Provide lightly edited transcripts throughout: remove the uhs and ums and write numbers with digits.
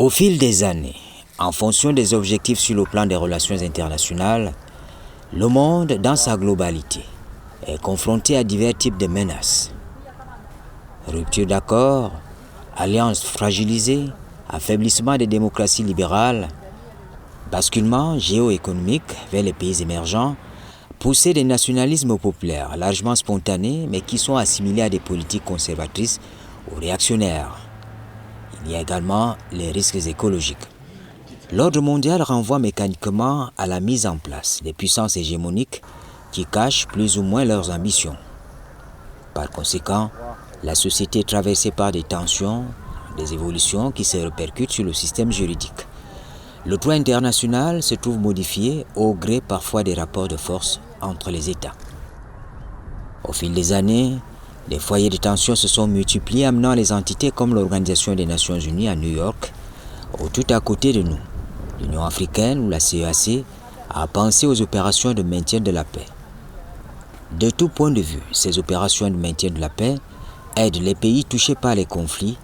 Au fil des années, en fonction des objectifs sur le plan des relations internationales, le monde, dans sa globalité, est confronté à divers types de menaces. Rupture d'accords, alliances fragilisées, affaiblissement des démocraties libérales, basculement géoéconomique vers les pays émergents, poussée des nationalismes populaires largement spontanés mais qui sont assimilés à des politiques conservatrices ou réactionnaires. Il y a également les risques écologiques. L'ordre mondial renvoie mécaniquement à la mise en place des puissances hégémoniques qui cachent plus ou moins leurs ambitions. Par conséquent, la société est traversée par des tensions, des évolutions qui se répercutent sur le système juridique. Le droit international se trouve modifié au gré parfois des rapports de force entre les États. Au fil des années, les foyers de tension se sont multipliés, amenant les entités comme l'Organisation des Nations Unies à New York, ou tout à côté de nous, l'Union africaine ou la CEAC, à penser aux opérations de maintien de la paix. De tout point de vue, ces opérations de maintien de la paix aident les pays touchés par les conflits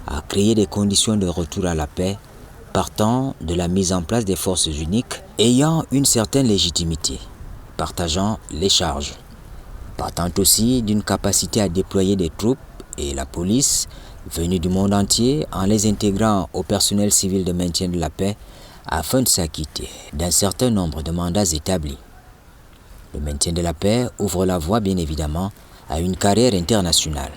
à créer des conditions de retour à la paix, partant de la mise en place des forces uniques ayant une certaine légitimité, partageant les charges, partant aussi d'une capacité à déployer des troupes et la police venues du monde entier en les intégrant au personnel civil de maintien de la paix afin de s'acquitter d'un certain nombre de mandats établis. Le maintien de la paix ouvre la voie bien évidemment à une carrière internationale.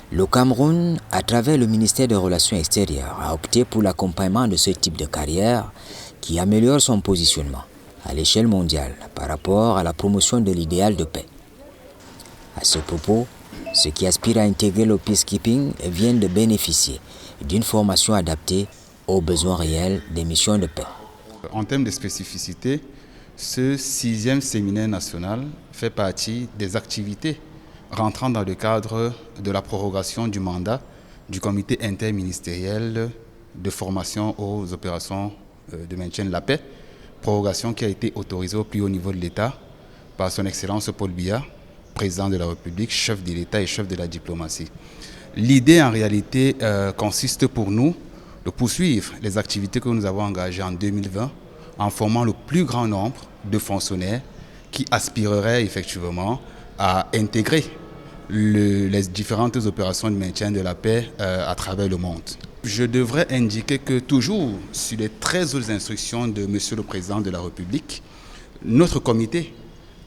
Le Cameroun, à travers le ministère des Relations extérieures, a opté pour l'accompagnement de ce type de carrière qui améliore son positionnement à l'échelle mondiale par rapport à la promotion de l'idéal de paix. À ce propos, ceux qui aspirent à intégrer le peacekeeping viennent de bénéficier d'une formation adaptée aux besoins réels des missions de paix. En termes de spécificité, ce 6e séminaire national fait partie des activités rentrant dans le cadre de la prorogation du mandat du comité interministériel de formation aux opérations de maintien de la paix, prorogation qui a été autorisée au plus haut niveau de l'État par son Excellence Paul Biya, président de la République, chef de l'État et chef de la diplomatie. L'idée en réalité consiste pour nous de poursuivre les activités que nous avons engagées en 2020 en formant le plus grand nombre de fonctionnaires qui aspireraient effectivement à intégrer les différentes opérations de maintien de la paix à travers le monde. Je devrais indiquer que toujours sur les 13 autres instructions de Monsieur le Président de la République, notre comité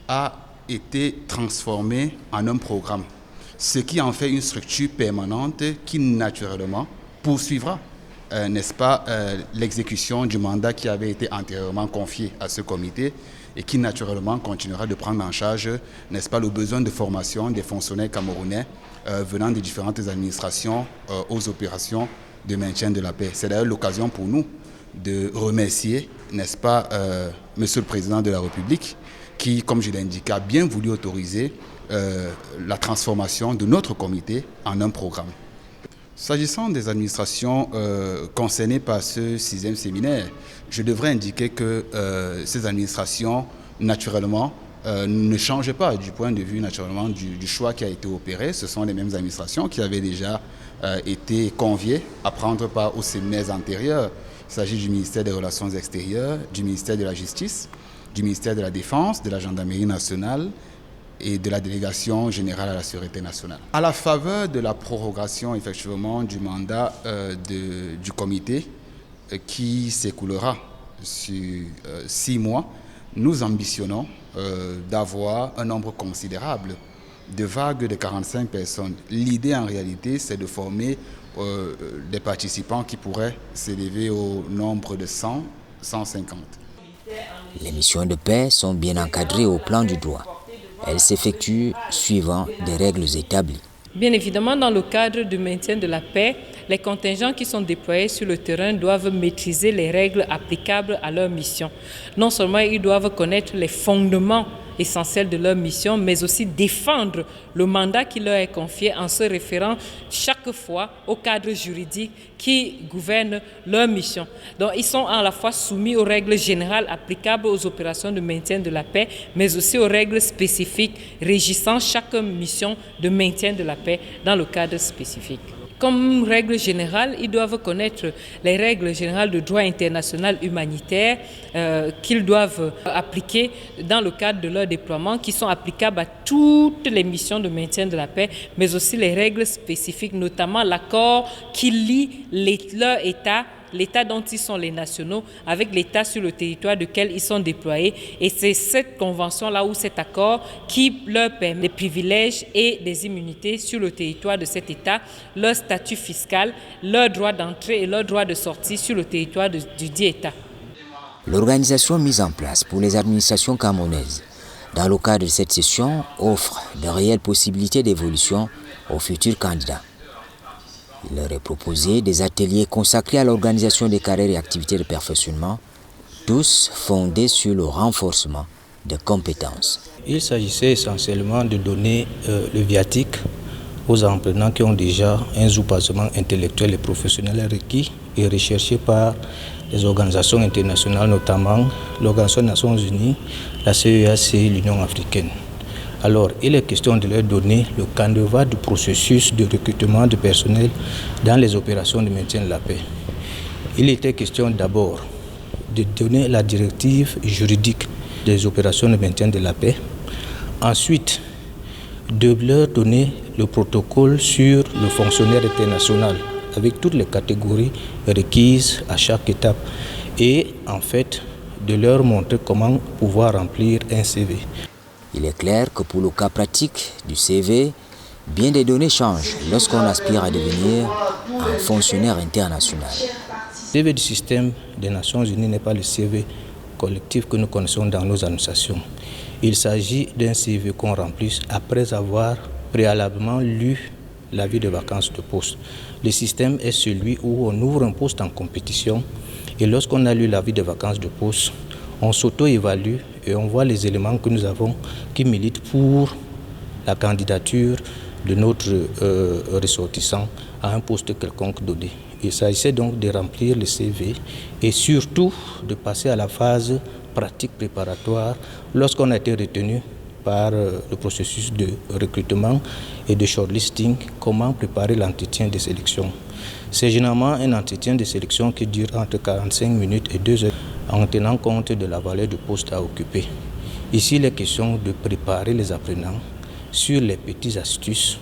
a été transformé en un programme, ce qui en fait une structure permanente qui naturellement poursuivra n'est-ce pas, l'exécution du mandat qui avait été antérieurement confié à ce comité et qui naturellement continuera de prendre en charge, n'est-ce pas, le besoin de formation des fonctionnaires camerounais venant des différentes administrations aux opérations de maintien de la paix. C'est d'ailleurs l'occasion pour nous de remercier, n'est-ce pas, Monsieur le Président de la République qui, comme je l'ai indiqué, a bien voulu autoriser la transformation de notre comité en un programme. S'agissant des administrations concernées par ce 6e séminaire, je devrais indiquer que ces administrations, naturellement, ne changent pas du point de vue naturellement du choix qui a été opéré. Ce sont les mêmes administrations qui avaient déjà été conviées à prendre part aux séminaires antérieurs. Il s'agit du ministère des Relations extérieures, du ministère de la Justice, du ministère de la Défense, de la Gendarmerie nationale, et de la délégation générale à la sécurité nationale. À la faveur de la prorogation effectivement du mandat du comité qui s'écoulera sur 6 mois, nous ambitionnons d'avoir un nombre considérable de vagues de 45 personnes. L'idée en réalité, c'est de former des participants qui pourraient s'élever au nombre de 100, 150. Les missions de paix sont bien encadrées au plan du droit. Elles s'effectuent suivant des règles établies. Bien évidemment, dans le cadre du maintien de la paix, les contingents qui sont déployés sur le terrain doivent maîtriser les règles applicables à leur mission. Non seulement ils doivent connaître les fondements essentiels de leur mission, mais aussi défendre le mandat qui leur est confié en se référant chaque fois au cadre juridique qui gouverne leur mission. Donc ils sont à la fois soumis aux règles générales applicables aux opérations de maintien de la paix, mais aussi aux règles spécifiques régissant chaque mission de maintien de la paix dans le cadre spécifique. Comme règle générale, ils doivent connaître les règles générales de droit international humanitaire qu'ils doivent appliquer dans le cadre de leur déploiement, qui sont applicables à toutes les missions de maintien de la paix, mais aussi les règles spécifiques, notamment l'accord qui lie leur État, l'État dont ils sont les nationaux, avec l'État sur le territoire duquel ils sont déployés. Et c'est cette convention-là ou cet accord qui leur permet des privilèges et des immunités sur le territoire de cet État, leur statut fiscal, leur droit d'entrée et leur droit de sortie sur le territoire du dit État. L'organisation mise en place pour les administrations camerounaises dans le cadre de cette session offre de réelles possibilités d'évolution aux futurs candidats. Il leur est proposé des ateliers consacrés à l'organisation des carrières et activités de perfectionnement, tous fondés sur le renforcement de compétences. Il s'agissait essentiellement de donner le viatique aux apprenants qui ont déjà un soubassement intellectuel et professionnel requis et recherché par les organisations internationales, notamment l'Organisation des Nations Unies, la CEAC et l'Union africaine. Alors, il est question de leur donner le canevas du processus de recrutement de personnel dans les opérations de maintien de la paix. Il était question d'abord de donner la directive juridique des opérations de maintien de la paix. Ensuite, de leur donner le protocole sur le fonctionnaire international avec toutes les catégories requises à chaque étape. Et en fait, de leur montrer comment pouvoir remplir un CV. Il est clair que pour le cas pratique du CV, bien des données changent lorsqu'on aspire à devenir un fonctionnaire international. Le CV du système des Nations Unies n'est pas le CV collectif que nous connaissons dans nos administrations. Il s'agit d'un CV qu'on remplisse après avoir préalablement lu l'avis de vacances de poste. Le système est celui où on ouvre un poste en compétition et lorsqu'on a lu l'avis de vacances de poste, on s'auto-évalue et on voit les éléments que nous avons qui militent pour la candidature de notre ressortissant à un poste quelconque donné. Il s'agissait donc de remplir le CV et surtout de passer à la phase pratique préparatoire lorsqu'on a été retenu par le processus de recrutement et de shortlisting, comment préparer l'entretien de sélection. C'est généralement un entretien de sélection qui dure entre 45 minutes et 2 heures en tenant compte de la valeur du poste à occuper. Ici, il est question de préparer les apprenants sur les petites astuces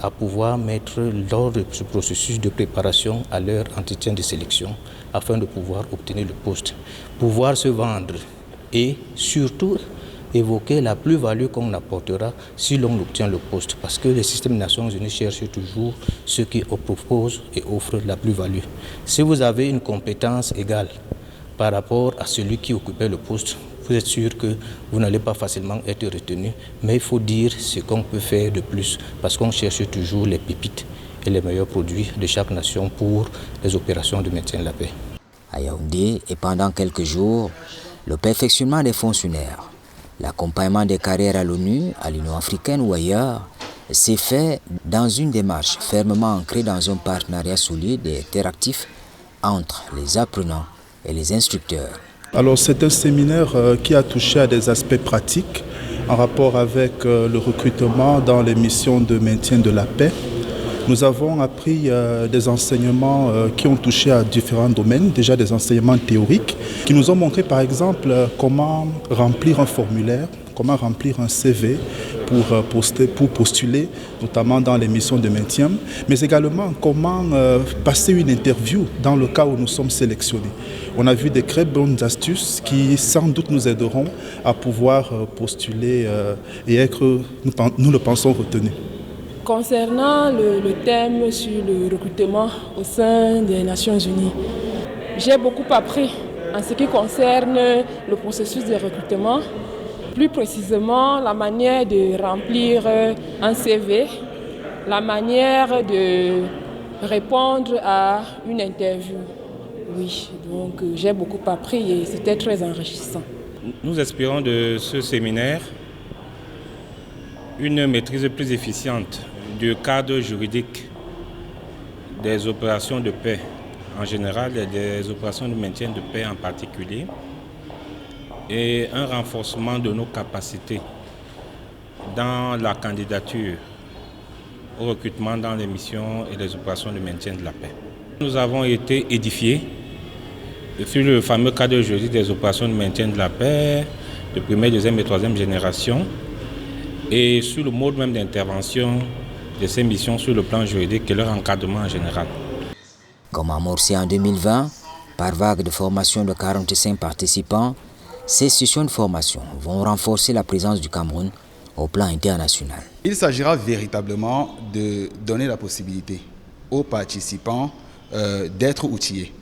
à pouvoir mettre lors de ce processus de préparation à leur entretien de sélection afin de pouvoir obtenir le poste, pouvoir se vendre et surtout évoquer la plus-value qu'on apportera si l'on obtient le poste, parce que le système des Nations Unies cherche toujours ceux qui proposent et offrent la plus-value. Si vous avez une compétence égale par rapport à celui qui occupait le poste, vous êtes sûr que vous n'allez pas facilement être retenu, mais il faut dire ce qu'on peut faire de plus, parce qu'on cherche toujours les pépites et les meilleurs produits de chaque nation pour les opérations de maintien de la paix. À Yaoundé, et pendant quelques jours, le perfectionnement des fonctionnaires, l'accompagnement des carrières à l'ONU, à l'Union africaine ou ailleurs, s'est fait dans une démarche fermement ancrée dans un partenariat solide et interactif entre les apprenants et les instructeurs. Alors c'est un séminaire qui a touché à des aspects pratiques en rapport avec le recrutement dans les missions de maintien de la paix. Nous avons appris des enseignements qui ont touché à différents domaines, déjà des enseignements théoriques, qui nous ont montré par exemple comment remplir un formulaire, comment remplir un CV pour postuler, notamment dans les missions de maintien, mais également comment passer une interview dans le cas où nous sommes sélectionnés. On a vu des très bonnes astuces qui sans doute nous aideront à pouvoir postuler et être, nous le pensons, retenus. Concernant le thème sur le recrutement au sein des Nations Unies, j'ai beaucoup appris en ce qui concerne le processus de recrutement, plus précisément la manière de remplir un CV, la manière de répondre à une interview. Oui, donc j'ai beaucoup appris et c'était très enrichissant. Nous espérons de ce séminaire une maîtrise plus efficiente du cadre juridique des opérations de paix en général et des opérations de maintien de paix en particulier, et un renforcement de nos capacités dans la candidature au recrutement dans les missions et les opérations de maintien de la paix. Nous avons été édifiés sur le fameux cadre juridique des opérations de maintien de la paix de première, deuxième et troisième génération et sur le mode même d'intervention de ces missions sur le plan juridique et leur encadrement en général. Comme amorcé en 2020, par vague de formation de 45 participants, ces sessions de formation vont renforcer la présence du Cameroun au plan international. Il s'agira véritablement de donner la possibilité aux participants d'être outillés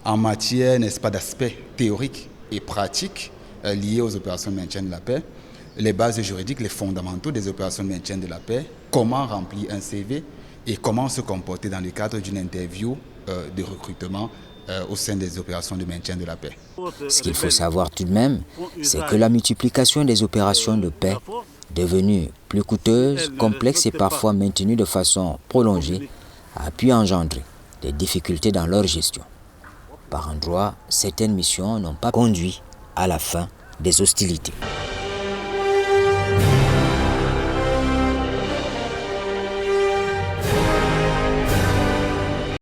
en matière, n'est-ce pas, d'aspects théoriques et pratiques liés aux opérations de maintien de la paix, les bases juridiques, les fondamentaux des opérations de maintien de la paix, comment remplir un CV et comment se comporter dans le cadre d'une interview de recrutement au sein des opérations de maintien de la paix. Ce qu'il faut savoir tout de même, c'est que la multiplication des opérations de paix, devenues plus coûteuses, complexes et parfois maintenues de façon prolongée, a pu engendrer des difficultés dans leur gestion. Par endroits, certaines missions n'ont pas conduit à la fin des hostilités.